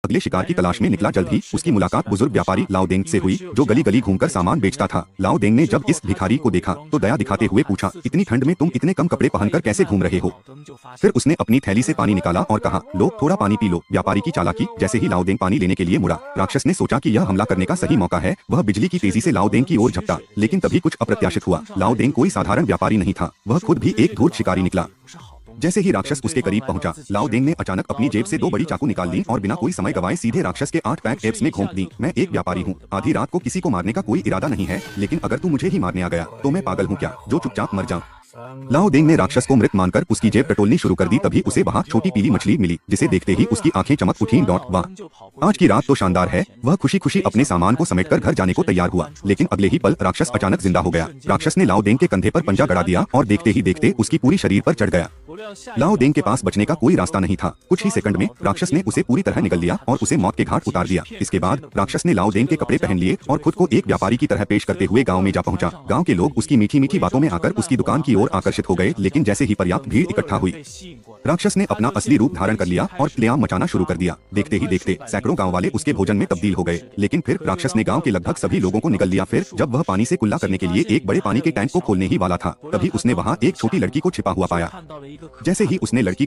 अगले शिकार की तलाश में निकला। जल्द ही उसकी मुलाकात बुजुर्ग व्यापारी लाओ देंग से हुई, जो गली गली घूमकर सामान बेचता था। लाओ देंग ने जब इस भिखारी को देखा तो दया दिखाते हुए पूछा, इतनी ठंड में तुम इतने कम कपड़े पहनकर कैसे घूम रहे हो? फिर उसने अपनी थैली से पानी निकाला और कहा, लो थोड़ा पानी पी लो। व्यापारी की चालाकी। जैसे ही लाओ देंग पानी लेने के लिए मुड़ा, राक्षस ने सोचा कि यह हमला करने का सही मौका है। वह बिजली की तेजी से लाओ देंग की ओर झपटा, लेकिन तभी कुछ अप्रत्याशित हुआ। लाओ देंग कोई साधारण व्यापारी नहीं था, वह खुद भी एक धूर्त शिकारी निकला। जैसे ही राक्षस उसके करीब पहुंचा, लाओ देंग ने अचानक अपनी जेब से 2 बड़ी चाकू निकाल ली और बिना कोई समय गवाए सीधे राक्षस के 8 पैक एब्स में घोंप दी। मैं एक व्यापारी हूँ, आधी रात को किसी को मारने का कोई इरादा नहीं है, लेकिन अगर तू मुझे ही मारने आ गया तो मैं पागल हूँ क्या, जो चुपचाप मर जा। लाओ देंग ने राक्षस को मृत मानकर उसकी जेब टटोलनी शुरू कर दी। तभी उसे वहां छोटी पीली मछली मिली, जिसे देखते ही उसकी आंखें चमक उठीं। वाह, आज की रात तो शानदार है। वह खुशी खुशी अपने सामान को समेटकर घर जाने को तैयार हुआ, लेकिन अगले ही पल राक्षस अचानक जिंदा हो गया। राक्षस ने लाओ देंग के कंधे पर पंजा गड़ा दिया और देखते ही देखते उसकी पूरी शरीर पर चढ़ गया। लाओ देंग के पास बचने का कोई रास्ता नहीं था। कुछ ही सेकंड में राक्षस ने उसे पूरी तरह निगल लिया और उसे मौत के घाट उतार दिया। इसके बाद राक्षस ने लाओ देंग के कपड़े पहन लिए और खुद को एक व्यापारी की तरह पेश करते हुए गांव में जा पहुंचा। गांव के लोग उसकी मीठी मीठी बातों में आकर उसकी दुकान की ओर आकर्षित हो गए, लेकिन जैसे ही पर्याप्त भीड़ इकट्ठा हुई, राक्षस ने अपना असली रूप धारण कर लिया और क्लेआम मचाना शुरू कर दिया। देखते ही देखते सैकड़ों गांव वाले उसके भोजन में तब्दील हो गए। लेकिन फिर राक्षस ने गांव के लगभग सभी लोगों को निगल लिया। फिर जब वह पानी से कुल्ला करने के लिए एक बड़े पानी के टैंक को खोलने ही वाला था, तभी उसने वहां एक छोटी लड़की को छिपा हुआ पाया। जैसे ही उसने लड़की